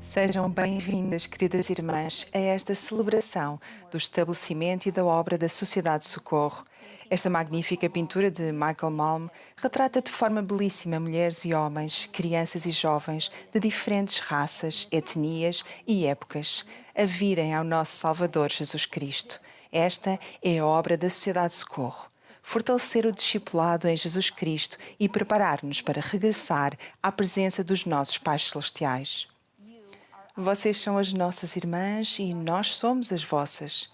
Sejam bem-vindas, queridas irmãs, a esta celebração do estabelecimento e da obra da Sociedade de Socorro. Esta magnífica pintura de Michael Malm retrata de forma belíssima mulheres e homens, crianças e jovens de diferentes raças, etnias e épocas, a virem ao nosso Salvador Jesus Cristo. Esta é a obra da Sociedade de Socorro. Fortalecer o discipulado em Jesus Cristo e preparar-nos para regressar à presença dos nossos pais celestiais. Vocês são as nossas irmãs e nós somos as vossas.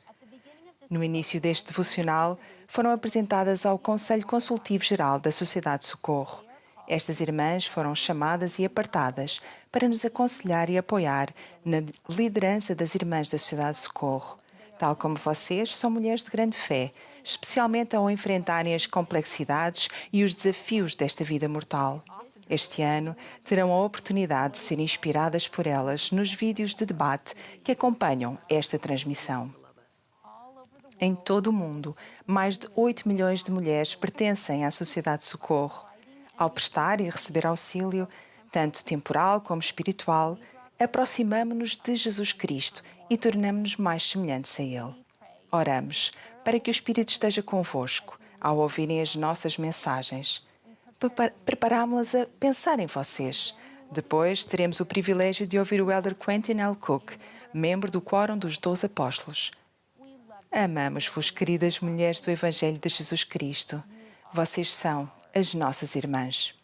No início deste devocional, foram apresentadas ao Conselho Consultivo Geral da Sociedade de Socorro. Estas irmãs foram chamadas e apartadas para nos aconselhar e apoiar na liderança das irmãs da Sociedade de Socorro. Tal como vocês, são mulheres de grande fé, especialmente ao enfrentarem as complexidades e os desafios desta vida mortal. Este ano, terão a oportunidade de ser inspiradas por elas nos vídeos de debate que acompanham esta transmissão. Em todo o mundo, mais de 8 milhões de mulheres pertencem à Sociedade de Socorro. Ao prestar e receber auxílio, tanto temporal como espiritual, aproximamo-nos de Jesus Cristo e tornamo-nos mais semelhantes a Ele. Oramos para que o Espírito esteja convosco ao ouvirem as nossas mensagens. Preparámo-las a pensar em vocês. Depois, teremos o privilégio de ouvir o Elder Quentin L. Cook, membro do Quórum dos 12 Apóstolos. Amamos-vos, queridas mulheres do Evangelho de Jesus Cristo. Vocês são as nossas irmãs.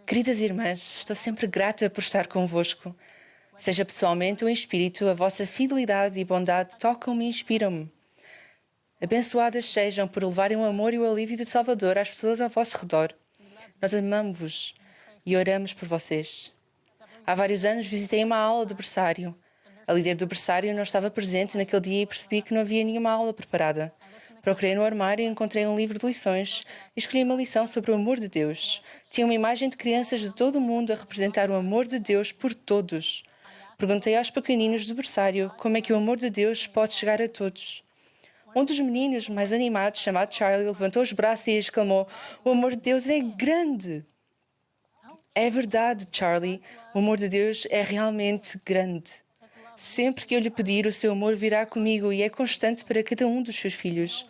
Queridas irmãs, estou sempre grata por estar convosco. Seja pessoalmente ou em espírito, a vossa fidelidade e bondade tocam-me e inspiram-me. Abençoadas sejam por levarem o amor e o alívio do Salvador às pessoas ao vosso redor. Nós amamos-vos e oramos por vocês. Há vários anos visitei uma aula do berçário. A líder do berçário não estava presente naquele dia e percebi que não havia nenhuma aula preparada. Procurei no armário e encontrei um livro de lições e escolhi uma lição sobre o amor de Deus. Tinha uma imagem de crianças de todo o mundo a representar o amor de Deus por todos. Perguntei aos pequeninos do berçário como é que o amor de Deus pode chegar a todos. Um dos meninos mais animados, chamado Charlie, levantou os braços e exclamou: "O amor de Deus é grande!" É verdade, Charlie. O amor de Deus é realmente grande. Sempre que eu lhe pedir, o seu amor virá comigo e é constante para cada um dos seus filhos.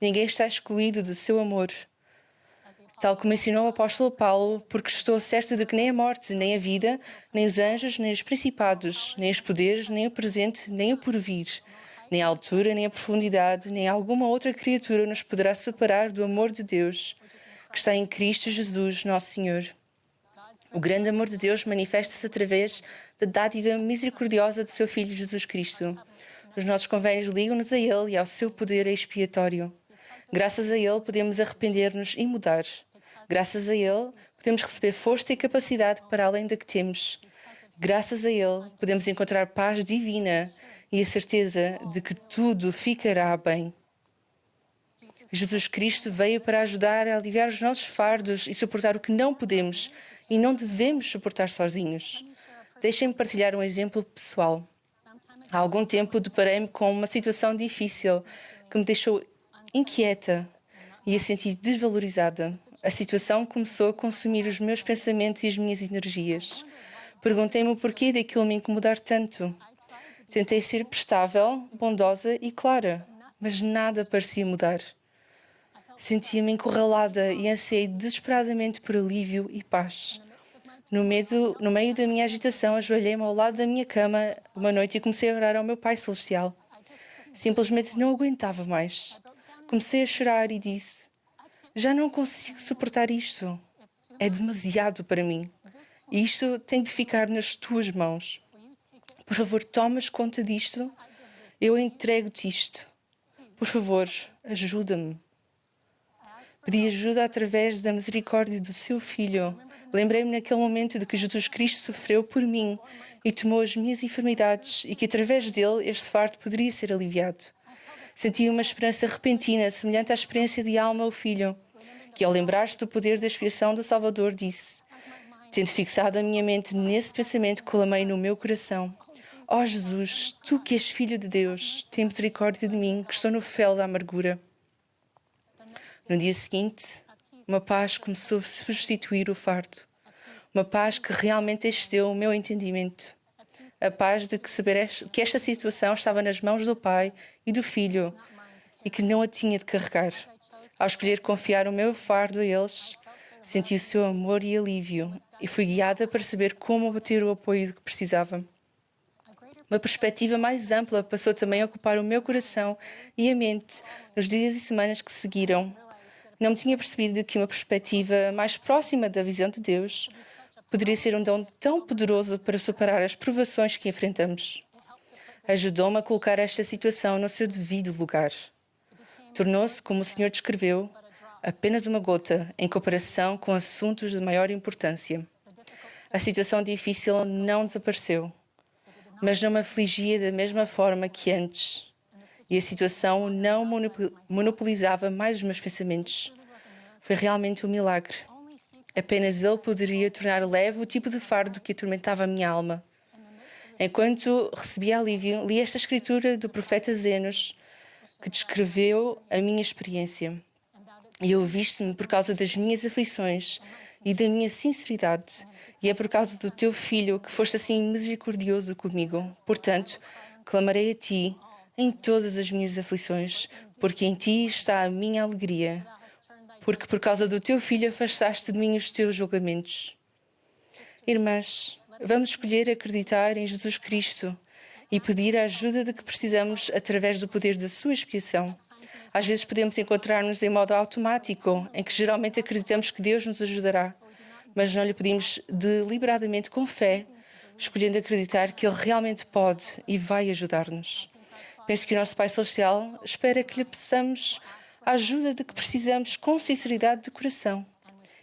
Ninguém está excluído do seu amor. Tal como ensinou o apóstolo Paulo, porque estou certo de que nem a morte, nem a vida, nem os anjos, nem os principados, nem os poderes, nem o presente, nem o porvir, nem a altura, nem a profundidade, nem alguma outra criatura nos poderá separar do amor de Deus, que está em Cristo Jesus, nosso Senhor. O grande amor de Deus manifesta-se através da dádiva misericordiosa do seu Filho Jesus Cristo. Os nossos convênios ligam-nos a Ele e ao seu poder expiatório. Graças a Ele podemos arrepender-nos e mudar. Graças a Ele podemos receber força e capacidade para além da que temos. Graças a Ele podemos encontrar paz divina e a certeza de que tudo ficará bem. Jesus Cristo veio para ajudar a aliviar os nossos fardos e suportar o que não podemos e não devemos suportar sozinhos. Deixem-me partilhar um exemplo pessoal. Há algum tempo deparei-me com uma situação difícil que me deixou inquieta e a sentir desvalorizada. A situação começou a consumir os meus pensamentos e as minhas energias. Perguntei-me o porquê daquilo me incomodar tanto. Tentei ser prestável, bondosa e clara, mas nada parecia mudar. Sentia-me encurralada e ansiei desesperadamente por alívio e paz. No meio da minha agitação, ajoelhei-me ao lado da minha cama uma noite e comecei a orar ao meu Pai Celestial. Simplesmente não aguentava mais. Comecei a chorar e disse: "Já não consigo suportar isto. É demasiado para mim. E isto tem de ficar nas tuas mãos. Por favor, tomas conta disto. Eu entrego-te isto. Por favor, ajuda-me." Pedi ajuda através da misericórdia do seu Filho. Lembrei-me naquele momento de que Jesus Cristo sofreu por mim e tomou as minhas enfermidades e que através dele este fardo poderia ser aliviado. Senti uma esperança repentina, semelhante à experiência de Alma, o filho, que ao lembrar-se do poder da expiação do Salvador disse: "Tendo fixado a minha mente nesse pensamento, clamei no meu coração: ó Jesus, tu que és Filho de Deus, tem misericórdia de mim, que estou no fel da amargura." No dia seguinte, uma paz começou a substituir o fardo. Uma paz que realmente excedeu o meu entendimento. A paz de que saber que esta situação estava nas mãos do Pai e do Filho e que não a tinha de carregar. Ao escolher confiar o meu fardo a eles, senti o seu amor e alívio e fui guiada para saber como obter o apoio de que precisava. Uma perspectiva mais ampla passou também a ocupar o meu coração e a mente nos dias e semanas que seguiram. Não me tinha percebido que uma perspectiva mais próxima da visão de Deus poderia ser um dom tão poderoso para superar as provações que enfrentamos. Ajudou-me a colocar esta situação no seu devido lugar. Tornou-se, como o Senhor descreveu, apenas uma gota em comparação com assuntos de maior importância. A situação difícil não desapareceu, mas não me afligia da mesma forma que antes. E a situação não monopolizava mais os meus pensamentos. Foi realmente um milagre. Apenas Ele poderia tornar leve o tipo de fardo que atormentava a minha alma. Enquanto recebia alívio, li esta escritura do profeta Zenos, que descreveu a minha experiência. E eu ouviste-me por causa das minhas aflições e da minha sinceridade, e é por causa do teu filho que foste assim misericordioso comigo. Portanto, clamarei a ti em todas as minhas aflições, porque em ti está a minha alegria. Porque por causa do teu filho afastaste de mim os teus julgamentos. Irmãs, vamos escolher acreditar em Jesus Cristo e pedir a ajuda de que precisamos através do poder da sua expiação. Às vezes podemos encontrar-nos em modo automático, em que geralmente acreditamos que Deus nos ajudará, mas não lhe pedimos deliberadamente com fé, escolhendo acreditar que Ele realmente pode e vai ajudar-nos. Penso que o nosso Pai Celestial espera que lhe peçamos a ajuda de que precisamos com sinceridade de coração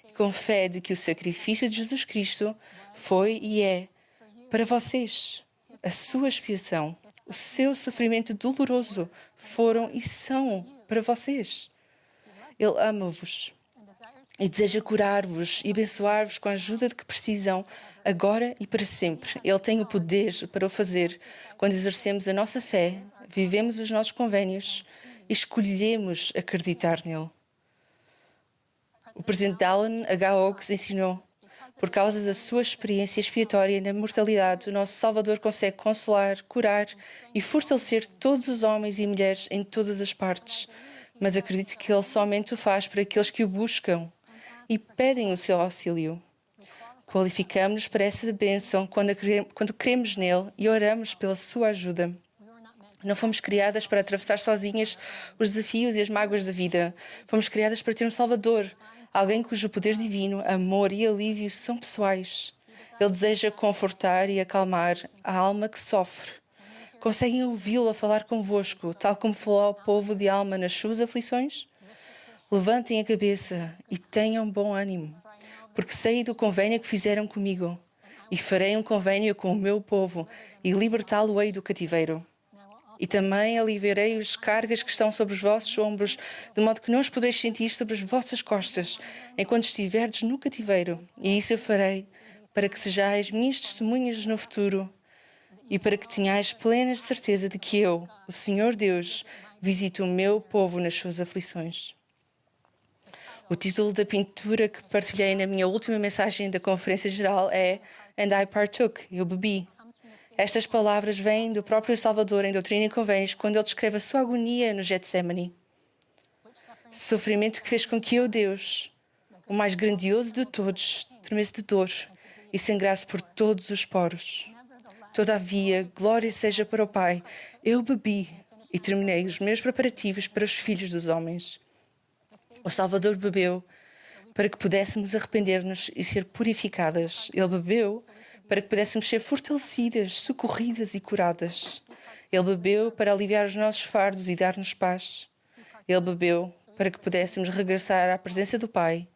e com fé de que o sacrifício de Jesus Cristo foi e é para vocês. A sua expiação, o seu sofrimento doloroso foram e são para vocês. Ele ama-vos e deseja curar-vos e abençoar-vos com a ajuda de que precisam agora e para sempre. Ele tem o poder para o fazer quando exercemos a nossa fé, vivemos os nossos convênios e escolhemos acreditar nele. O presidente Dallin H. Oaks ensinou: por causa da sua experiência expiatória na mortalidade, o nosso Salvador consegue consolar, curar e fortalecer todos os homens e mulheres em todas as partes. Mas acredito que Ele somente o faz para aqueles que o buscam e pedem o seu auxílio. Qualificamos-nos para essa bênção quando cremos nele e oramos pela sua ajuda. Não fomos criadas para atravessar sozinhas os desafios e as mágoas da vida. Fomos criadas para ter um Salvador, alguém cujo poder divino, amor e alívio são pessoais. Ele deseja confortar e acalmar a alma que sofre. Conseguem ouvi-lo a falar convosco, tal como falou ao povo de alma nas suas aflições? Levantem a cabeça e tenham bom ânimo, porque sei do convênio que fizeram comigo, e farei um convênio com o meu povo e libertá-lo-ei do cativeiro. E também aliviarei as cargas que estão sobre os vossos ombros, de modo que não os podeis sentir sobre as vossas costas, enquanto estiverdes no cativeiro. E isso eu farei, para que sejais minhas testemunhas no futuro, e para que tenhais plena certeza de que eu, o Senhor Deus, visito o meu povo nas suas aflições. O título da pintura que partilhei na minha última mensagem da Conferência Geral é And I Partook, eu bebi. Estas palavras vêm do próprio Salvador em Doutrina e Convênios, quando ele descreve a sua agonia no Getsemane. Sofrimento que fez com que eu, Deus, o mais grandioso de todos, tremesse de dor e sangrasse por todos os poros. Todavia, glória seja para o Pai, eu bebi e terminei os meus preparativos para os filhos dos homens. O Salvador bebeu para que pudéssemos arrepender-nos e ser purificadas. Ele bebeu para que pudéssemos ser fortalecidas, socorridas e curadas. Ele bebeu para aliviar os nossos fardos e dar-nos paz. Ele bebeu para que pudéssemos regressar à presença do Pai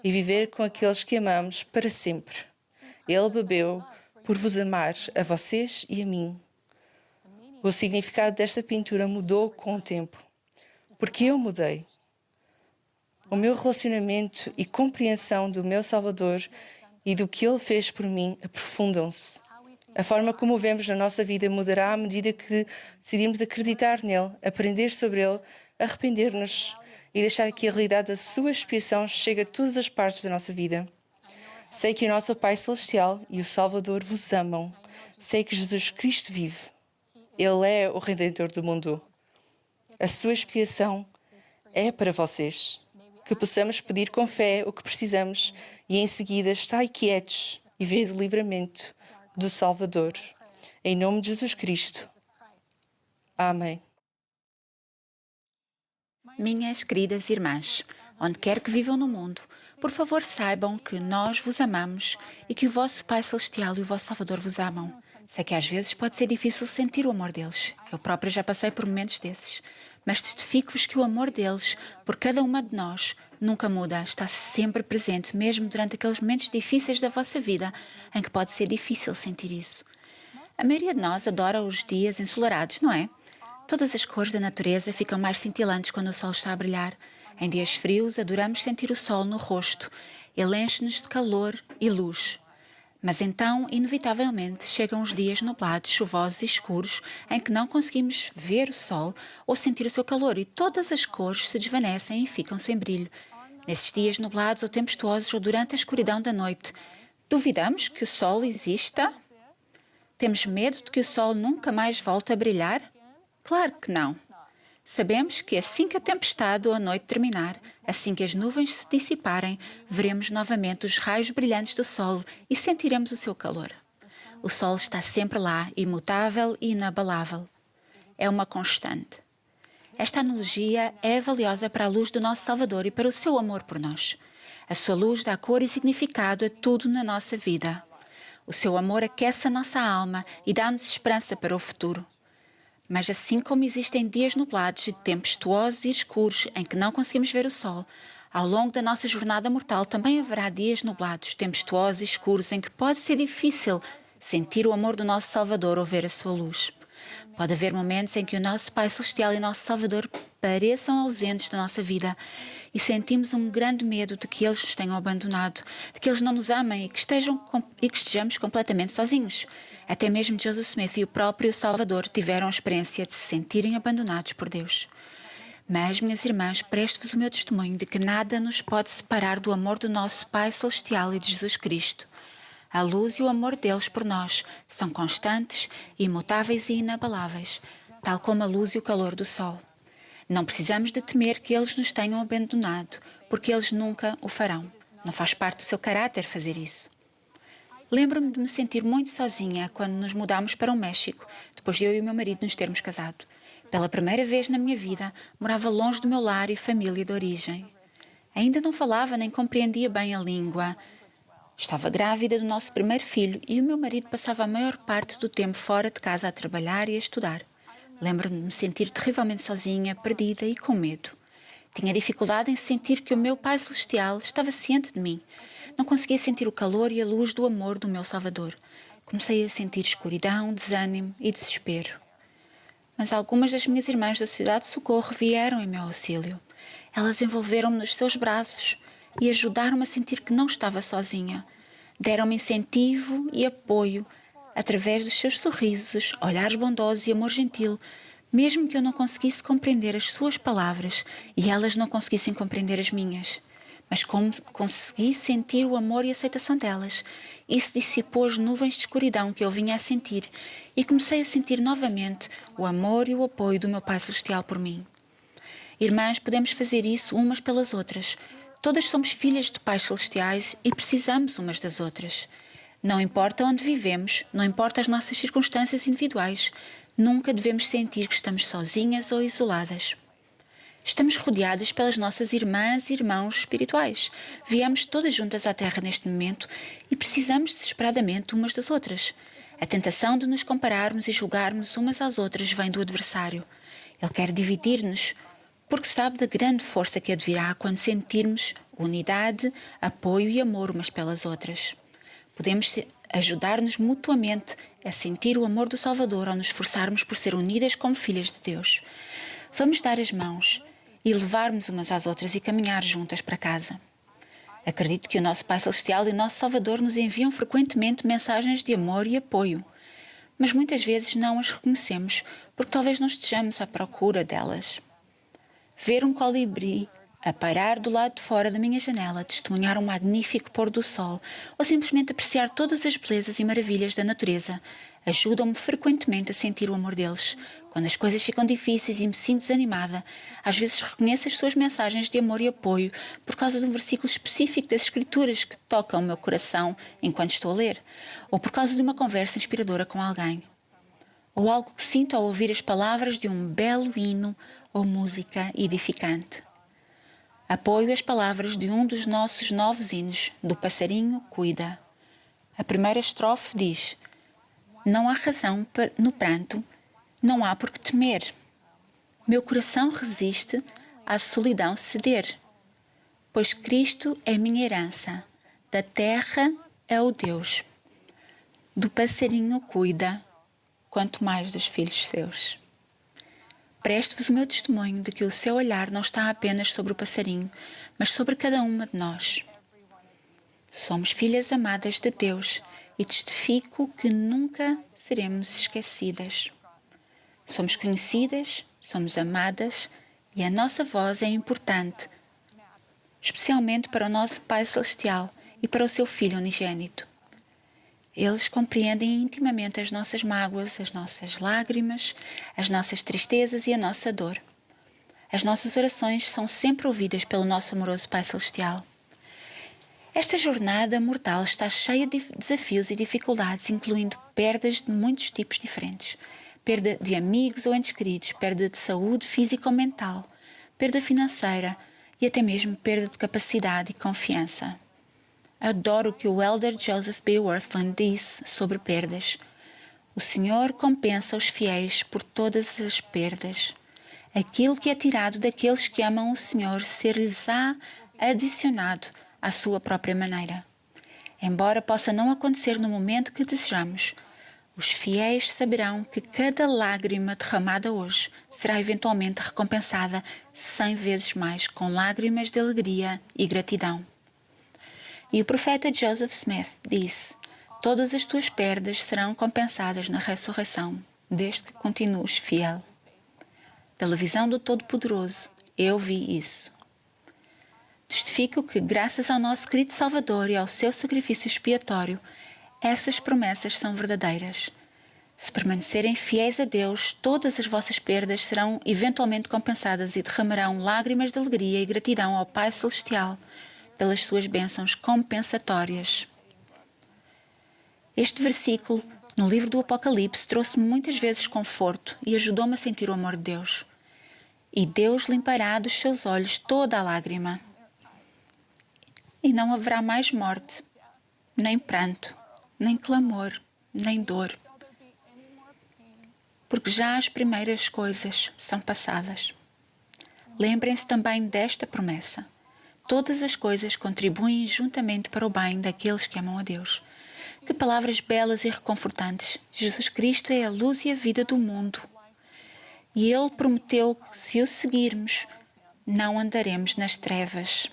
e viver com aqueles que amamos para sempre. Ele bebeu por vos amar a vocês e a mim. O significado desta pintura mudou com o tempo, porque eu mudei. O meu relacionamento e compreensão do meu Salvador e do que Ele fez por mim aprofundam-se. A forma como o vemos na nossa vida mudará à medida que decidimos acreditar nele, aprender sobre ele, arrepender-nos e deixar que a realidade da sua expiação chegue a todas as partes da nossa vida. Sei que o nosso Pai Celestial e o Salvador vos amam. Sei que Jesus Cristo vive. Ele é o Redentor do mundo. A sua expiação é para vocês. Que possamos pedir com fé o que precisamos e em seguida estai quietos e vede o livramento do Salvador. Em nome de Jesus Cristo. Amém. Minhas queridas irmãs, onde quer que vivam no mundo, por favor saibam que nós vos amamos e que o vosso Pai Celestial e o vosso Salvador vos amam. Sei que às vezes pode ser difícil sentir o amor deles. Eu própria já passei por momentos desses. Mas testifico-vos que o amor deles, por cada uma de nós, nunca muda. Está sempre presente, mesmo durante aqueles momentos difíceis da vossa vida, em que pode ser difícil sentir isso. A maioria de nós adora os dias ensolarados, não é? Todas as cores da natureza ficam mais cintilantes quando o sol está a brilhar. Em dias frios, adoramos sentir o sol no rosto. Ele enche-nos de calor e luz. Mas então, inevitavelmente, chegam os dias nublados, chuvosos e escuros, em que não conseguimos ver o sol ou sentir o seu calor e todas as cores se desvanecem e ficam sem brilho. Nesses dias nublados ou tempestuosos ou durante a escuridão da noite, duvidamos que o sol exista? Temos medo de que o sol nunca mais volte a brilhar? Claro que não. Sabemos que assim que a tempestade ou a noite terminar, assim que as nuvens se dissiparem, veremos novamente os raios brilhantes do sol e sentiremos o seu calor. O sol está sempre lá, imutável e inabalável. É uma constante. Esta analogia é valiosa para a luz do nosso Salvador e para o seu amor por nós. A sua luz dá cor e significado a tudo na nossa vida. O seu amor aquece a nossa alma e dá-nos esperança para o futuro. Mas assim como existem dias nublados e tempestuosos e escuros em que não conseguimos ver o sol, ao longo da nossa jornada mortal também haverá dias nublados, tempestuosos e escuros em que pode ser difícil sentir o amor do nosso Salvador ou ver a sua luz. Pode haver momentos em que o nosso Pai Celestial e o nosso Salvador pareçam ausentes da nossa vida e sentimos um grande medo de que eles nos tenham abandonado, de que eles não nos amem e que estejamos completamente sozinhos. Até mesmo Joseph Smith e o próprio Salvador tiveram a experiência de se sentirem abandonados por Deus. Mas, minhas irmãs, presto-vos o meu testemunho de que nada nos pode separar do amor do nosso Pai Celestial e de Jesus Cristo. A luz e o amor deles por nós são constantes, imutáveis e inabaláveis, tal como a luz e o calor do sol. Não precisamos de temer que eles nos tenham abandonado, porque eles nunca o farão. Não faz parte do seu caráter fazer isso. Lembro-me de me sentir muito sozinha quando nos mudámos para o México, depois de eu e o meu marido nos termos casado. Pela primeira vez na minha vida, morava longe do meu lar e família de origem. Ainda não falava nem compreendia bem a língua. Estava grávida do nosso primeiro filho e o meu marido passava a maior parte do tempo fora de casa a trabalhar e a estudar. Lembro-me de me sentir terrivelmente sozinha, perdida e com medo. Tinha dificuldade em sentir que o meu Pai Celestial estava ciente de mim. Não conseguia sentir o calor e a luz do amor do meu Salvador. Comecei a sentir escuridão, desânimo e desespero. Mas algumas das minhas irmãs da Sociedade de Socorro vieram em meu auxílio. Elas envolveram-me nos seus braços e ajudaram-me a sentir que não estava sozinha. Deram-me incentivo e apoio através dos seus sorrisos, olhares bondosos e amor gentil, mesmo que eu não conseguisse compreender as suas palavras e elas não conseguissem compreender as minhas. Mas como consegui sentir o amor e a aceitação delas, isso dissipou as nuvens de escuridão que eu vinha a sentir e comecei a sentir novamente o amor e o apoio do meu Pai Celestial por mim. Irmãs, podemos fazer isso umas pelas outras. Todas somos filhas de pais celestiais e precisamos umas das outras. Não importa onde vivemos, não importa as nossas circunstâncias individuais, nunca devemos sentir que estamos sozinhas ou isoladas. Estamos rodeadas pelas nossas irmãs e irmãos espirituais. Viemos todas juntas à Terra neste momento e precisamos desesperadamente umas das outras. A tentação de nos compararmos e julgarmos umas às outras vem do adversário. Ele quer dividir-nos, porque sabe da grande força que advirá quando sentirmos unidade, apoio e amor umas pelas outras. Podemos ajudar-nos mutuamente a sentir o amor do Salvador ao nos esforçarmos por ser unidas como filhas de Deus. Vamos dar as mãos e levar-nos umas às outras e caminhar juntas para casa. Acredito que o nosso Pai Celestial e o nosso Salvador nos enviam frequentemente mensagens de amor e apoio, mas muitas vezes não as reconhecemos porque talvez não estejamos à procura delas. Ver um colibri a parar do lado de fora da minha janela, testemunhar um magnífico pôr do sol ou simplesmente apreciar todas as belezas e maravilhas da natureza, ajudam-me frequentemente a sentir o amor deles. Quando as coisas ficam difíceis e me sinto desanimada, às vezes reconheço as suas mensagens de amor e apoio por causa de um versículo específico das Escrituras que tocam o meu coração enquanto estou a ler, ou por causa de uma conversa inspiradora com alguém, ou algo que sinto ao ouvir as palavras de um belo hino ou música edificante. Apoio as palavras de um dos nossos novos hinos, do Passarinho Cuida. A primeira estrofe diz: não há razão no pranto, não há por que temer. Meu coração resiste à solidão ceder, pois Cristo é minha herança, da terra é o Deus. Do passarinho cuida, quanto mais dos filhos seus. Presto-vos o meu testemunho de que o seu olhar não está apenas sobre o passarinho, mas sobre cada uma de nós. Somos filhas amadas de Deus e testifico que nunca seremos esquecidas. Somos conhecidas, somos amadas e a nossa voz é importante, especialmente para o nosso Pai Celestial e para o seu Filho unigênito. Eles compreendem intimamente as nossas mágoas, as nossas lágrimas, as nossas tristezas e a nossa dor. As nossas orações são sempre ouvidas pelo nosso amoroso Pai Celestial. Esta jornada mortal está cheia de desafios e dificuldades, incluindo perdas de muitos tipos diferentes. Perda de amigos ou entes queridos, perda de saúde física ou mental, perda financeira e até mesmo perda de capacidade e confiança. Adoro o que o elder Joseph B. Wirthlin disse sobre perdas. O Senhor compensa os fiéis por todas as perdas. Aquilo que é tirado daqueles que amam o Senhor ser-lhes-á adicionado à sua própria maneira. Embora possa não acontecer no momento que desejamos, os fiéis saberão que cada lágrima derramada hoje será eventualmente recompensada 100 vezes mais com lágrimas de alegria e gratidão. E o profeta Joseph Smith disse: todas as tuas perdas serão compensadas na ressurreição, desde que continues fiel. Pela visão do Todo-Poderoso, eu vi isso. Testifico que, graças ao nosso querido Salvador e ao seu sacrifício expiatório, essas promessas são verdadeiras. Se permanecerem fiéis a Deus, todas as vossas perdas serão eventualmente compensadas e derramarão lágrimas de alegria e gratidão ao Pai Celestial pelas suas bênçãos compensatórias. Este versículo, no livro do Apocalipse, trouxe-me muitas vezes conforto e ajudou-me a sentir o amor de Deus. E Deus limpará dos seus olhos toda a lágrima. E não haverá mais morte, nem pranto, nem clamor, nem dor. Porque já as primeiras coisas são passadas. Lembrem-se também desta promessa. Todas as coisas contribuem juntamente para o bem daqueles que amam a Deus. Que palavras belas e reconfortantes. Jesus Cristo é a luz e a vida do mundo. E Ele prometeu que, se o seguirmos, não andaremos nas trevas.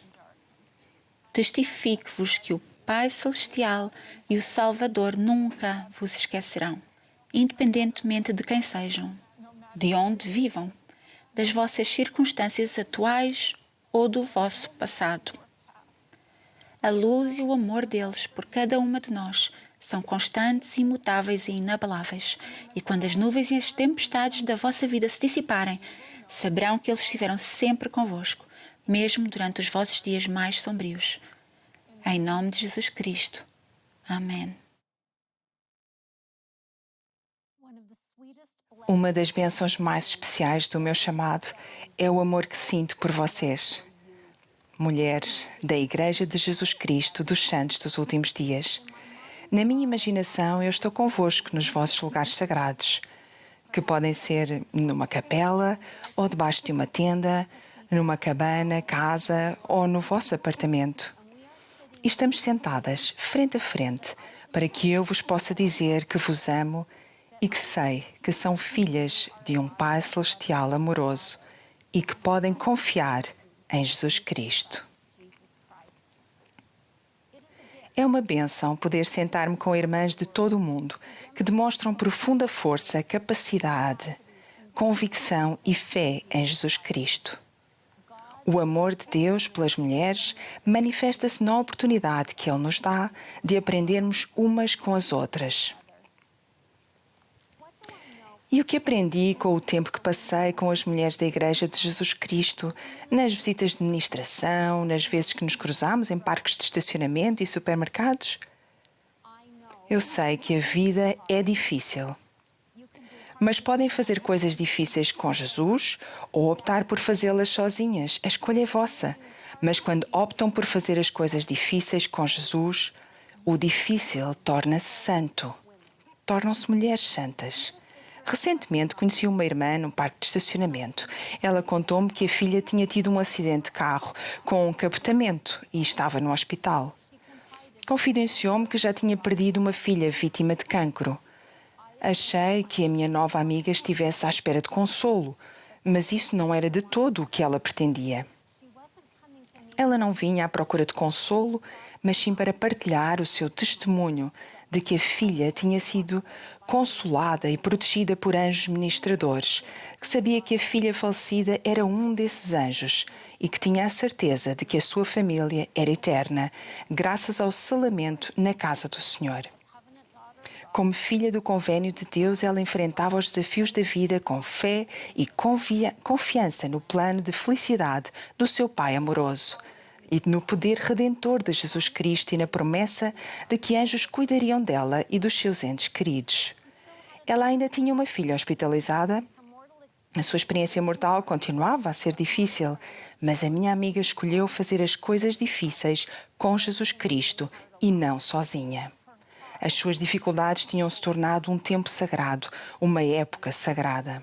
Testifico-vos que o Pai Celestial e o Salvador nunca vos esquecerão, independentemente de quem sejam, de onde vivam, das vossas circunstâncias atuais ou do vosso passado. A luz e o amor deles por cada uma de nós são constantes, imutáveis e inabaláveis. E quando as nuvens e as tempestades da vossa vida se dissiparem, saberão que eles estiveram sempre convosco, mesmo durante os vossos dias mais sombrios. Em nome de Jesus Cristo. Amém. Uma das bênçãos mais especiais do meu chamado é o amor que sinto por vocês, mulheres da Igreja de Jesus Cristo dos Santos dos Últimos Dias. Na minha imaginação, eu estou convosco nos vossos lugares sagrados, que podem ser numa capela ou debaixo de uma tenda, numa cabana, casa ou no vosso apartamento. E estamos sentadas frente a frente para que eu vos possa dizer que vos amo e que sei que são filhas de um Pai Celestial amoroso e que podem confiar em Jesus Cristo. É uma bênção poder sentar-me com irmãs de todo o mundo que demonstram profunda força, capacidade, convicção e fé em Jesus Cristo. O amor de Deus pelas mulheres manifesta-se na oportunidade que Ele nos dá de aprendermos umas com as outras. E o que aprendi com o tempo que passei com as mulheres da Igreja de Jesus Cristo, nas visitas de ministração, nas vezes que nos cruzamos em parques de estacionamento e supermercados? Eu sei que a vida é difícil. Mas podem fazer coisas difíceis com Jesus ou optar por fazê-las sozinhas. A escolha é vossa. Mas quando optam por fazer as coisas difíceis com Jesus, o difícil torna-se santo. Tornam-se mulheres santas. Recentemente conheci uma irmã num parque de estacionamento. Ela contou-me que a filha tinha tido um acidente de carro com um capotamento e estava no hospital. Confidenciou-me que já tinha perdido uma filha vítima de cancro. Achei que a minha nova amiga estivesse à espera de consolo, mas isso não era de todo o que ela pretendia. Ela não vinha à procura de consolo, mas sim para partilhar o seu testemunho de que a filha tinha sido consolada e protegida por anjos ministradores, que sabia que a filha falecida era um desses anjos e que tinha a certeza de que a sua família era eterna, graças ao selamento na casa do Senhor. Como filha do convênio de Deus, ela enfrentava os desafios da vida com fé e confiança no plano de felicidade do seu Pai amoroso e no poder redentor de Jesus Cristo e na promessa de que anjos cuidariam dela e dos seus entes queridos. Ela ainda tinha uma filha hospitalizada. A sua experiência mortal continuava a ser difícil, mas a minha amiga escolheu fazer as coisas difíceis com Jesus Cristo e não sozinha. As suas dificuldades tinham se tornado um tempo sagrado, uma época sagrada.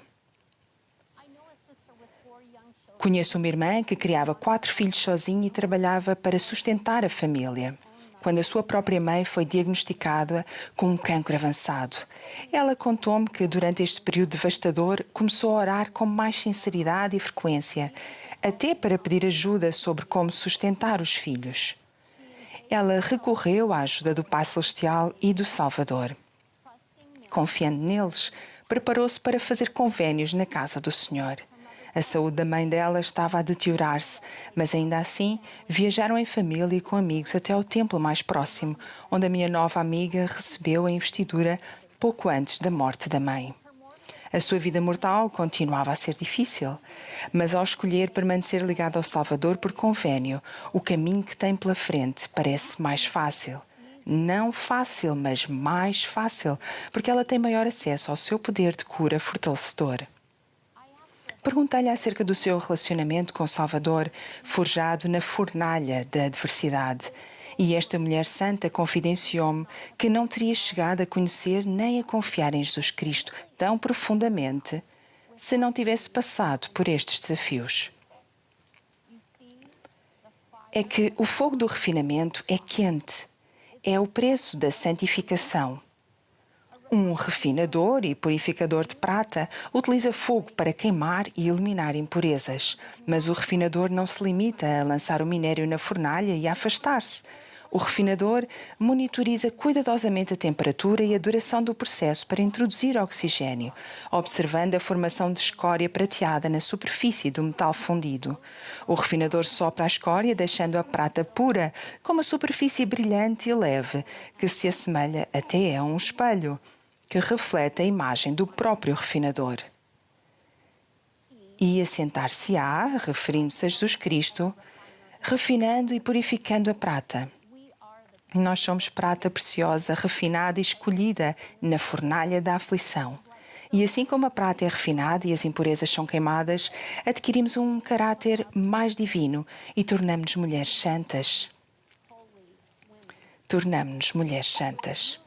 Conheço uma irmã que criava 4 filhos sozinha e trabalhava para sustentar a família, quando a sua própria mãe foi diagnosticada com um cancro avançado. Ela contou-me que, durante este período devastador, começou a orar com mais sinceridade e frequência, até para pedir ajuda sobre como sustentar os filhos. Ela recorreu à ajuda do Pai Celestial e do Salvador. Confiando neles, preparou-se para fazer convênios na casa do Senhor. A saúde da mãe dela estava a deteriorar-se, mas ainda assim viajaram em família e com amigos até ao templo mais próximo, onde a minha nova amiga recebeu a investidura pouco antes da morte da mãe. A sua vida mortal continuava a ser difícil, mas ao escolher permanecer ligada ao Salvador por convênio, o caminho que tem pela frente parece mais fácil. Não fácil, mas mais fácil, porque ela tem maior acesso ao seu poder de cura fortalecedor. Perguntei-lhe acerca do seu relacionamento com o Salvador, forjado na fornalha da adversidade. E esta mulher santa confidenciou-me que não teria chegado a conhecer nem a confiar em Jesus Cristo tão profundamente se não tivesse passado por estes desafios. É que o fogo do refinamento é quente. É o preço da santificação. Um refinador e purificador de prata utiliza fogo para queimar e eliminar impurezas, mas o refinador não se limita a lançar o minério na fornalha e a afastar-se. O refinador monitoriza cuidadosamente a temperatura e a duração do processo para introduzir oxigênio, observando a formação de escória prateada na superfície do metal fundido. O refinador sopra a escória, deixando a prata pura, com uma superfície brilhante e leve, que se assemelha até a um espelho, que reflete a imagem do próprio refinador. E assentar-se-á, referindo-se a Jesus Cristo, refinando e purificando a prata. Nós somos prata preciosa, refinada e escolhida na fornalha da aflição. E assim como a prata é refinada e as impurezas são queimadas, adquirimos um caráter mais divino e tornamo-nos mulheres santas. Tornamo-nos mulheres santas.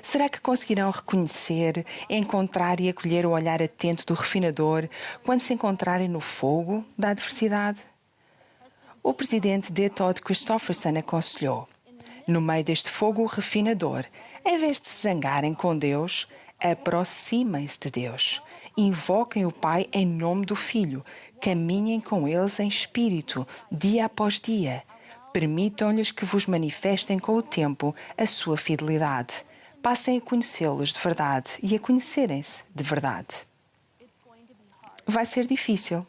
Será que conseguirão reconhecer, encontrar e acolher o olhar atento do refinador quando se encontrarem no fogo da adversidade? O presidente D. Todd Christofferson aconselhou: no meio deste fogo refinador, em vez de se zangarem com Deus, aproximem-se de Deus. Invoquem o Pai em nome do Filho. Caminhem com eles em espírito, dia após dia. Permitam-lhes que vos manifestem com o tempo a sua fidelidade. Passem a conhecê-los de verdade e a conhecerem-se de verdade. Vai ser difícil.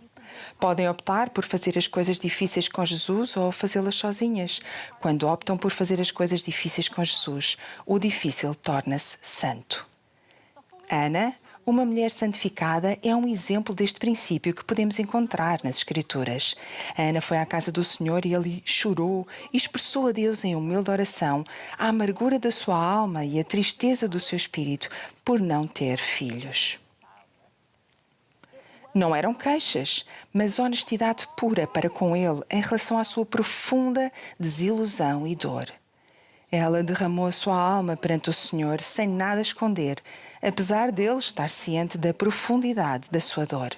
Podem optar por fazer as coisas difíceis com Jesus ou fazê-las sozinhas. Quando optam por fazer as coisas difíceis com Jesus, o difícil torna-se santo. Ana, uma mulher santificada, é um exemplo deste princípio que podemos encontrar nas Escrituras. Ana foi à casa do Senhor e ali chorou e expressou a Deus em humilde oração a amargura da sua alma e a tristeza do seu espírito por não ter filhos. Não eram queixas, mas honestidade pura para com ele em relação à sua profunda desilusão e dor. Ela derramou a sua alma perante o Senhor sem nada esconder, apesar dele estar ciente da profundidade da sua dor.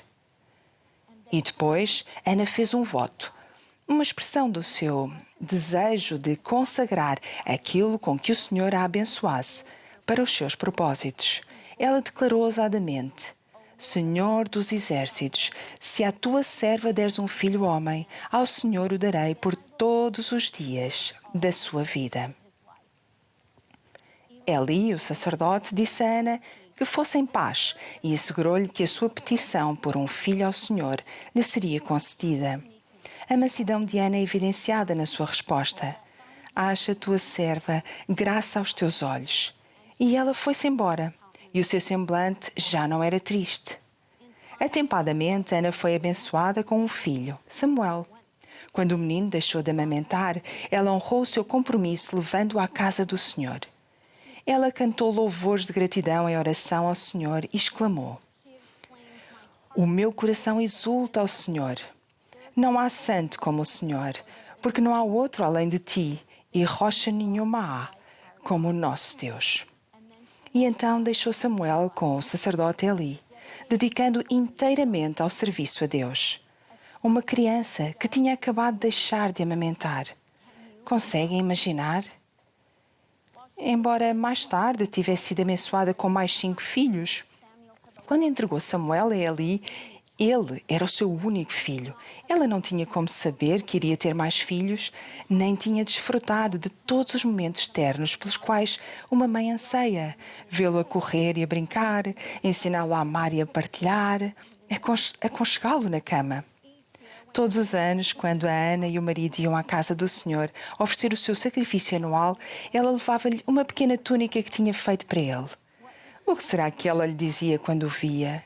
E depois, Ana fez um voto, uma expressão do seu desejo de consagrar aquilo com que o Senhor a abençoasse para os seus propósitos. Ela declarou ousadamente: Senhor dos exércitos, se à tua serva deres um filho homem, ao Senhor o darei por todos os dias da sua vida. Eli, o sacerdote, disse a Ana que fosse em paz e assegurou-lhe que a sua petição por um filho ao Senhor lhe seria concedida. A mansidão de Ana é evidenciada na sua resposta. Acha a tua serva graça aos teus olhos. E ela foi-se embora, e o seu semblante já não era triste. Atempadamente, Ana foi abençoada com um filho, Samuel. Quando o menino deixou de amamentar, ela honrou o seu compromisso levando-o à casa do Senhor. Ela cantou louvores de gratidão em oração ao Senhor e exclamou: O meu coração exulta ao Senhor. Não há santo como o Senhor, porque não há outro além de ti, e rocha nenhuma há como o nosso Deus. E então deixou Samuel com o sacerdote Eli, dedicando inteiramente ao serviço a Deus. Uma criança que tinha acabado de deixar de amamentar. Conseguem imaginar? Embora mais tarde tivesse sido abençoada com mais 5 filhos, quando entregou Samuel a Eli, ele era o seu único filho. Ela não tinha como saber que iria ter mais filhos, nem tinha desfrutado de todos os momentos ternos pelos quais uma mãe anseia. Vê-lo a correr e a brincar, ensiná-lo a amar e a partilhar, aconchegá-lo na cama. Todos os anos, quando a Ana e o marido iam à casa do Senhor oferecer o seu sacrifício anual, ela levava-lhe uma pequena túnica que tinha feito para ele. O que será que ela lhe dizia quando o via?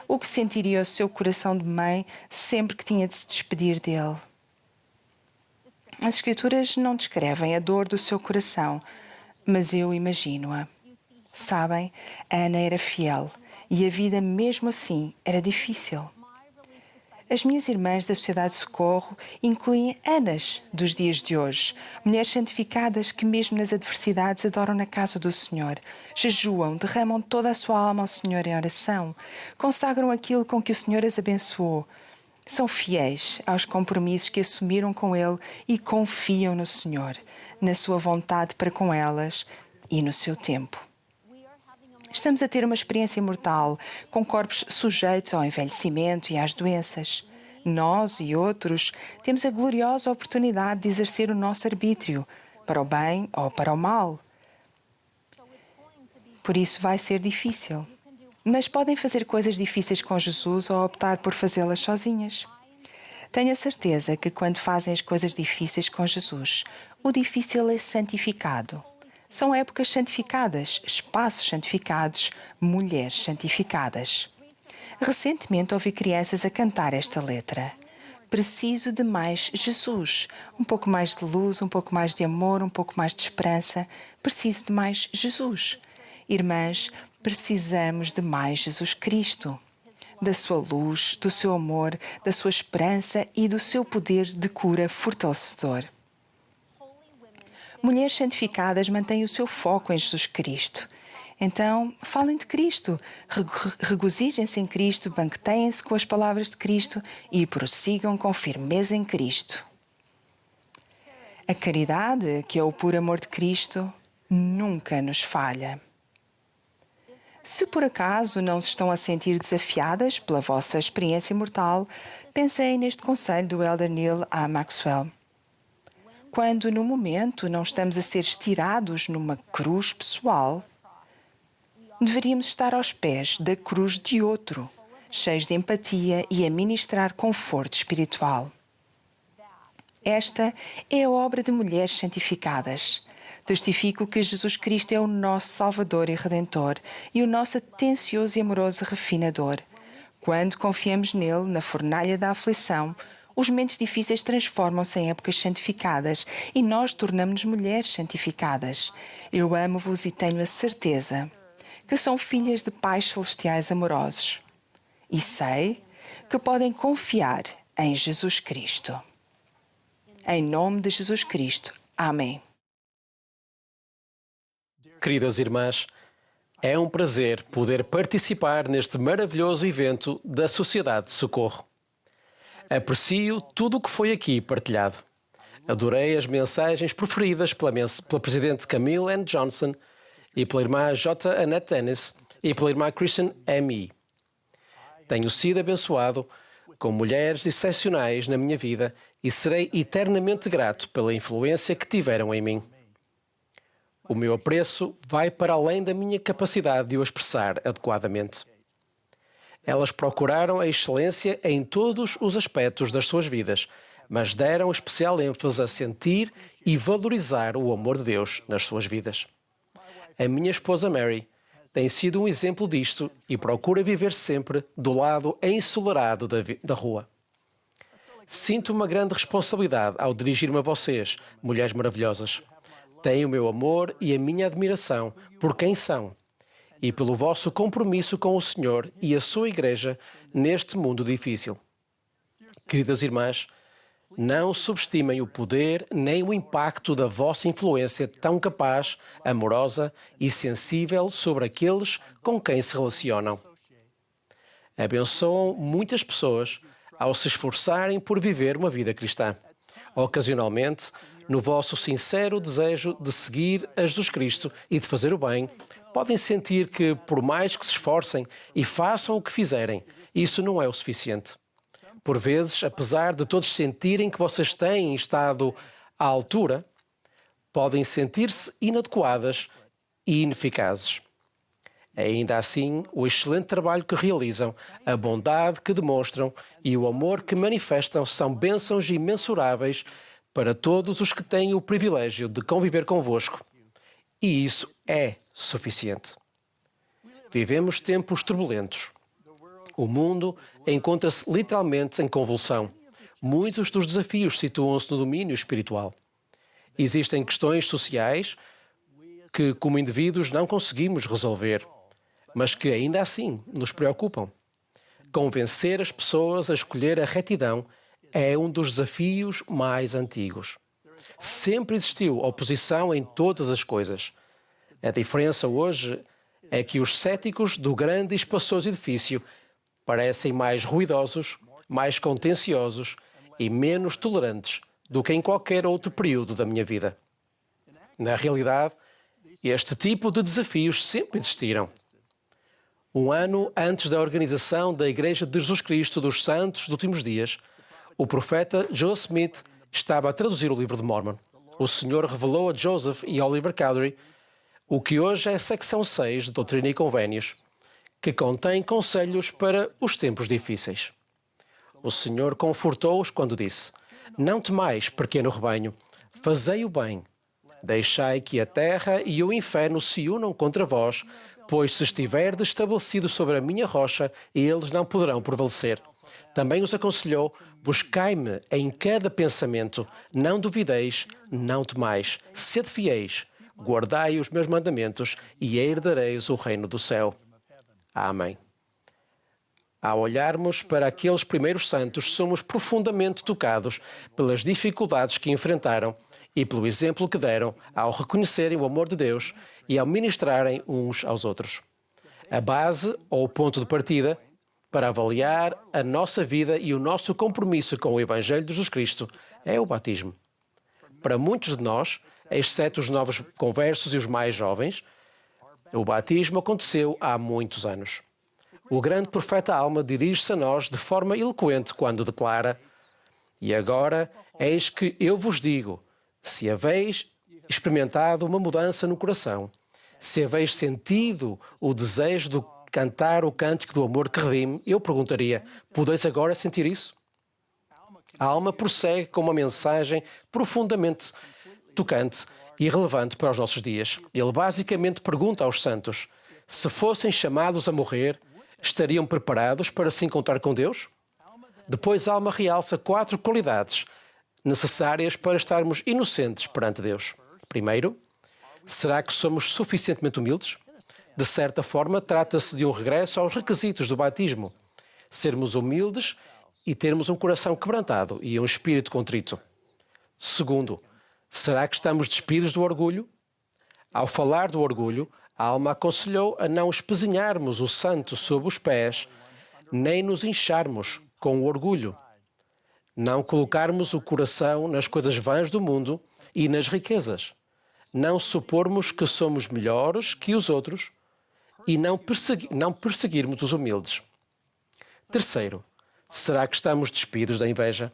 O que sentiria o seu coração de mãe sempre que tinha de se despedir dele? As Escrituras não descrevem a dor do seu coração, mas eu imagino-a. Sabem, a Ana era fiel e a vida mesmo assim era difícil. As minhas irmãs da Sociedade de Socorro incluem Anas dos dias de hoje, mulheres santificadas que mesmo nas adversidades adoram na casa do Senhor, jejuam, derramam toda a sua alma ao Senhor em oração, consagram aquilo com que o Senhor as abençoou. São fiéis aos compromissos que assumiram com Ele e confiam no Senhor, na sua vontade para com elas e no seu tempo. Estamos a ter uma experiência mortal, com corpos sujeitos ao envelhecimento e às doenças. Nós e outros temos a gloriosa oportunidade de exercer o nosso arbítrio, para o bem ou para o mal. Por isso vai ser difícil. Mas podem fazer coisas difíceis com Jesus ou optar por fazê-las sozinhas. Tenho a certeza que quando fazem as coisas difíceis com Jesus, o difícil é santificado. São épocas santificadas, espaços santificados, mulheres santificadas. Recentemente ouvi crianças a cantar esta letra. Preciso de mais Jesus. Um pouco mais de luz, um pouco mais de amor, um pouco mais de esperança. Preciso de mais Jesus. Irmãs, precisamos de mais Jesus Cristo. Da sua luz, do seu amor, da sua esperança e do seu poder de cura fortalecedor. Mulheres santificadas mantêm o seu foco em Jesus Cristo. Então, falem de Cristo, regozijem-se em Cristo, banqueteiem-se com as palavras de Cristo e prossigam com firmeza em Cristo. A caridade, que é o puro amor de Cristo, nunca nos falha. Se por acaso não se estão a sentir desafiadas pela vossa experiência mortal, pensei neste conselho do Elder Neil A. Maxwell. Quando, no momento, não estamos a ser estirados numa cruz pessoal, deveríamos estar aos pés da cruz de outro, cheios de empatia e a ministrar conforto espiritual. Esta é a obra de mulheres santificadas. Testifico que Jesus Cristo é o nosso Salvador e Redentor e o nosso atencioso e amoroso refinador. Quando confiamos nele, na fornalha da aflição, os momentos difíceis transformam-se em épocas santificadas e nós tornamos-nos mulheres santificadas. Eu amo-vos e tenho a certeza que são filhas de pais celestiais amorosos. E sei que podem confiar em Jesus Cristo. Em nome de Jesus Cristo. Amém. Queridas irmãs, é um prazer poder participar neste maravilhoso evento da Sociedade de Socorro. Aprecio tudo o que foi aqui partilhado. Adorei as mensagens preferidas pela Presidente Camille N. Johnson e pela irmã J. Annette Dennis e pela irmã Christian M. Tenho sido abençoado com mulheres excepcionais na minha vida e serei eternamente grato pela influência que tiveram em mim. O meu apreço vai para além da minha capacidade de o expressar adequadamente. Elas procuraram a excelência em todos os aspectos das suas vidas, mas deram especial ênfase a sentir e valorizar o amor de Deus nas suas vidas. A minha esposa Mary tem sido um exemplo disto e procura viver sempre do lado ensolarado da rua. Sinto uma grande responsabilidade ao dirigir-me a vocês, mulheres maravilhosas. Tenho o meu amor e a minha admiração por quem são e pelo vosso compromisso com o Senhor e a sua Igreja neste mundo difícil. Queridas irmãs, não subestimem o poder nem o impacto da vossa influência tão capaz, amorosa e sensível sobre aqueles com quem se relacionam. Abençoam muitas pessoas ao se esforçarem por viver uma vida cristã. Ocasionalmente, no vosso sincero desejo de seguir a Jesus Cristo e de fazer o bem, podem sentir que, por mais que se esforcem e façam o que fizerem, isso não é o suficiente. Por vezes, apesar de todos sentirem que vocês têm estado à altura, podem sentir-se inadequadas e ineficazes. Ainda assim, o excelente trabalho que realizam, a bondade que demonstram e o amor que manifestam são bênçãos imensuráveis para todos os que têm o privilégio de conviver convosco. E isso é suficiente. Vivemos tempos turbulentos. O mundo encontra-se literalmente em convulsão. Muitos dos desafios situam-se no domínio espiritual. Existem questões sociais que, como indivíduos, não conseguimos resolver, mas que ainda assim nos preocupam. Convencer as pessoas a escolher a retidão é um dos desafios mais antigos. Sempre existiu oposição em todas as coisas. A diferença hoje é que os céticos do grande e espaçoso edifício parecem mais ruidosos, mais contenciosos e menos tolerantes do que em qualquer outro período da minha vida. Na realidade, este tipo de desafios sempre existiram. Um ano antes da organização da Igreja de Jesus Cristo dos Santos dos Últimos Dias, o profeta Joseph Smith estava a traduzir o livro de Mormon. O Senhor revelou a Joseph e Oliver Cowdery o que hoje é a secção 6 de Doutrina e Convénios, que contém conselhos para os tempos difíceis. O Senhor confortou-os quando disse: Não temais, pequeno rebanho, fazei o bem. Deixai que a terra e o inferno se unam contra vós, pois se estiverdes estabelecidos sobre a minha rocha, eles não poderão prevalecer. Também os aconselhou: buscai-me em cada pensamento, não duvideis, não temais, sede fiéis, guardai os meus mandamentos e herdareis o reino do céu. Amém. Ao olharmos para aqueles primeiros santos, somos profundamente tocados pelas dificuldades que enfrentaram e pelo exemplo que deram ao reconhecerem o amor de Deus e ao ministrarem uns aos outros. A base, ou o ponto de partida, para avaliar a nossa vida e o nosso compromisso com o Evangelho de Jesus Cristo é o batismo. Para muitos de nós, exceto os novos conversos e os mais jovens, o batismo aconteceu há muitos anos. O grande profeta Alma dirige-se a nós de forma eloquente quando declara: E agora, eis que eu vos digo, se haveis experimentado uma mudança no coração, se haveis sentido o desejo cantar o cântico do amor que redime, eu perguntaria: podeis agora sentir isso? A Alma prossegue com uma mensagem profundamente tocante e relevante para os nossos dias. Ele basicamente pergunta aos santos: se fossem chamados a morrer, estariam preparados para se encontrar com Deus? Depois a Alma realça 4 qualidades necessárias para estarmos inocentes perante Deus. Primeiro, será que somos suficientemente humildes? De certa forma, trata-se de um regresso aos requisitos do batismo. Sermos humildes e termos um coração quebrantado e um espírito contrito. Segundo, será que estamos despidos do orgulho? Ao falar do orgulho, a Alma aconselhou a não espezinharmos o santo sob os pés, nem nos incharmos com o orgulho. Não colocarmos o coração nas coisas vãs do mundo e nas riquezas. Não supormos que somos melhores que os outros e não perseguirmos os humildes. Terceiro, será que estamos despidos da inveja?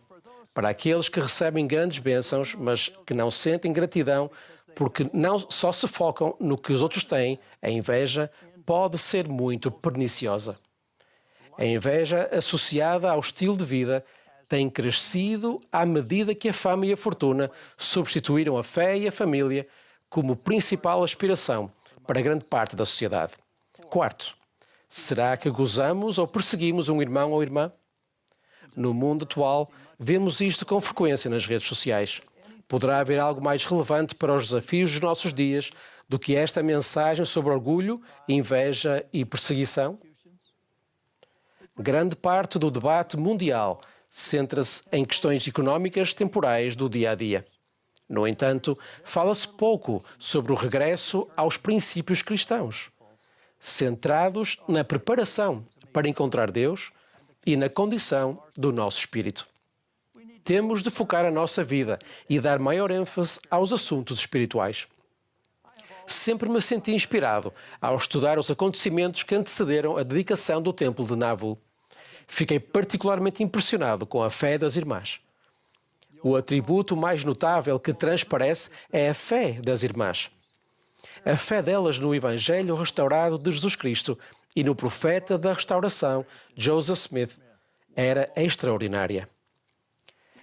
Para aqueles que recebem grandes bênçãos, mas que não sentem gratidão porque não só se focam no que os outros têm, a inveja pode ser muito perniciosa. A inveja associada ao estilo de vida tem crescido à medida que a fama e a fortuna substituíram a fé e a família como principal aspiração para grande parte da sociedade. Quarto, será que gozamos ou perseguimos um irmão ou irmã? No mundo atual, vemos isto com frequência nas redes sociais. Poderá haver algo mais relevante para os desafios dos nossos dias do que esta mensagem sobre orgulho, inveja e perseguição? Grande parte do debate mundial centra-se em questões económicas temporais do dia a dia. No entanto, fala-se pouco sobre o regresso aos princípios cristãos, centrados na preparação para encontrar Deus e na condição do nosso espírito. Temos de focar a nossa vida e dar maior ênfase aos assuntos espirituais. Sempre me senti inspirado ao estudar os acontecimentos que antecederam a dedicação do templo de Nauvoo. Fiquei particularmente impressionado com a fé das irmãs. O atributo mais notável que transparece é a fé das irmãs. A fé delas no Evangelho restaurado de Jesus Cristo e no profeta da restauração, Joseph Smith, era extraordinária.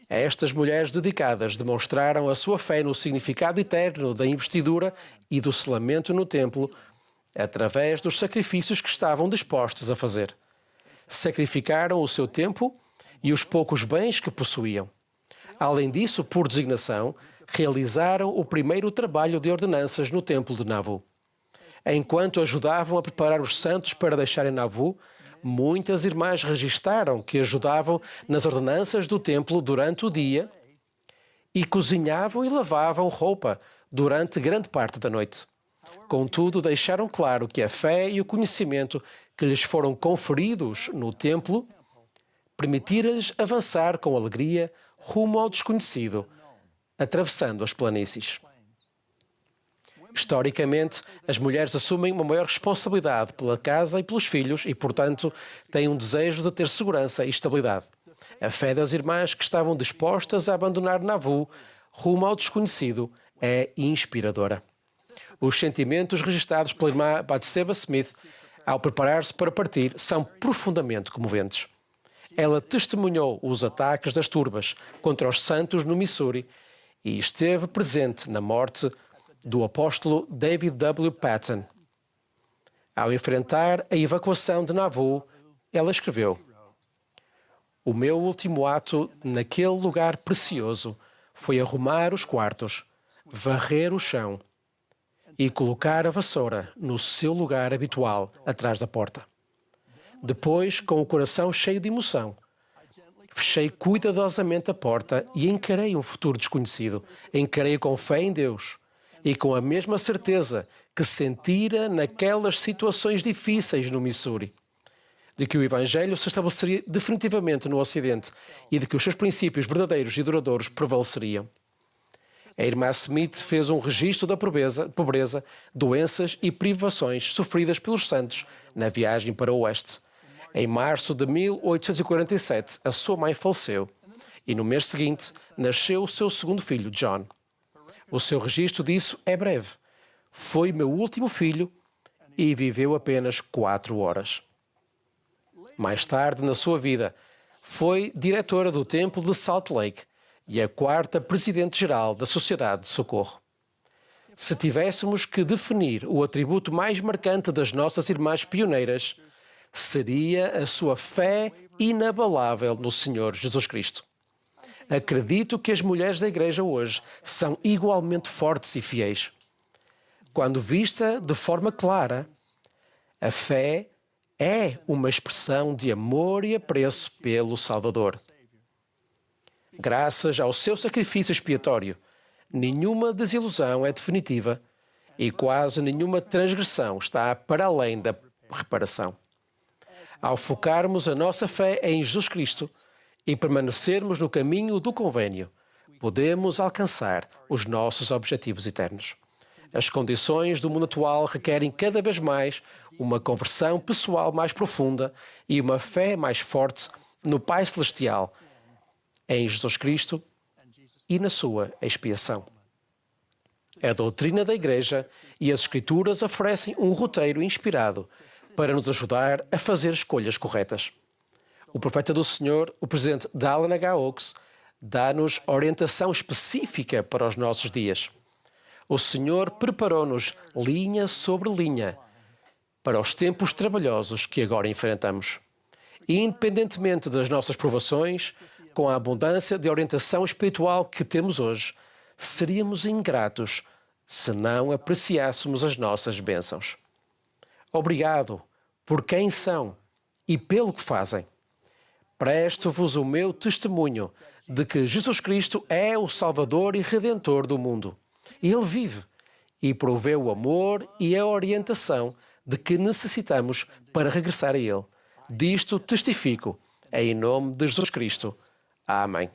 Estas mulheres dedicadas demonstraram a sua fé no significado eterno da investidura e do selamento no templo através dos sacrifícios que estavam dispostas a fazer. Sacrificaram o seu tempo e os poucos bens que possuíam. Além disso, por designação, realizaram o primeiro trabalho de ordenanças no templo de Nauvoo. Enquanto ajudavam a preparar os santos para deixarem Nauvoo, muitas irmãs registaram que ajudavam nas ordenanças do templo durante o dia e cozinhavam e lavavam roupa durante grande parte da noite. Contudo, deixaram claro que a fé e o conhecimento que lhes foram conferidos no templo permitiram-lhes avançar com alegria rumo ao desconhecido, atravessando as planícies. Historicamente, as mulheres assumem uma maior responsabilidade pela casa e pelos filhos e, portanto, têm um desejo de ter segurança e estabilidade. A fé das irmãs que estavam dispostas a abandonar Nauvoo rumo ao desconhecido é inspiradora. Os sentimentos registados pela irmã Batseba Smith ao preparar-se para partir são profundamente comoventes. Ela testemunhou os ataques das turbas contra os santos no Missouri e esteve presente na morte do apóstolo David W. Patton. Ao enfrentar a evacuação de Nauvoo, ela escreveu: "O meu último ato naquele lugar precioso foi arrumar os quartos, varrer o chão e colocar a vassoura no seu lugar habitual atrás da porta. Depois, com o coração cheio de emoção, fechei cuidadosamente a porta e encarei um futuro desconhecido. Encarei com fé em Deus e com a mesma certeza que sentira naquelas situações difíceis no Missouri, de que o Evangelho se estabeleceria definitivamente no Ocidente e de que os seus princípios verdadeiros e duradouros prevaleceriam. A irmã Smith fez um registro da pobreza, doenças e privações sofridas pelos santos na viagem para o Oeste. Em março de 1847, a sua mãe faleceu e no mês seguinte nasceu o seu segundo filho, John. O seu registro disso é breve. Foi meu último filho e viveu apenas 4 horas. Mais tarde, na sua vida, foi diretora do Templo de Salt Lake e a 4ª presidente-geral da Sociedade de Socorro. Se tivéssemos que definir o atributo mais marcante das nossas irmãs pioneiras, seria a sua fé inabalável no Senhor Jesus Cristo. Acredito que as mulheres da Igreja hoje são igualmente fortes e fiéis. Quando vista de forma clara, a fé é uma expressão de amor e apreço pelo Salvador. Graças ao seu sacrifício expiatório, nenhuma desilusão é definitiva e quase nenhuma transgressão está para além da reparação. Ao focarmos a nossa fé em Jesus Cristo e permanecermos no caminho do convênio, podemos alcançar os nossos objetivos eternos. As condições do mundo atual requerem cada vez mais uma conversão pessoal mais profunda e uma fé mais forte no Pai Celestial, em Jesus Cristo e na sua expiação. A doutrina da Igreja e as Escrituras oferecem um roteiro inspirado para nos ajudar a fazer escolhas corretas. O profeta do Senhor, o presidente Dallin H. Oaks, dá-nos orientação específica para os nossos dias. O Senhor preparou-nos linha sobre linha para os tempos trabalhosos que agora enfrentamos. E, independentemente das nossas provações, com a abundância de orientação espiritual que temos hoje, seríamos ingratos se não apreciássemos as nossas bênçãos. Obrigado por quem são e pelo que fazem. Presto-vos o meu testemunho de que Jesus Cristo é o Salvador e Redentor do mundo. Ele vive e provê o amor e a orientação de que necessitamos para regressar a Ele. Disto testifico, em nome de Jesus Cristo. Amém.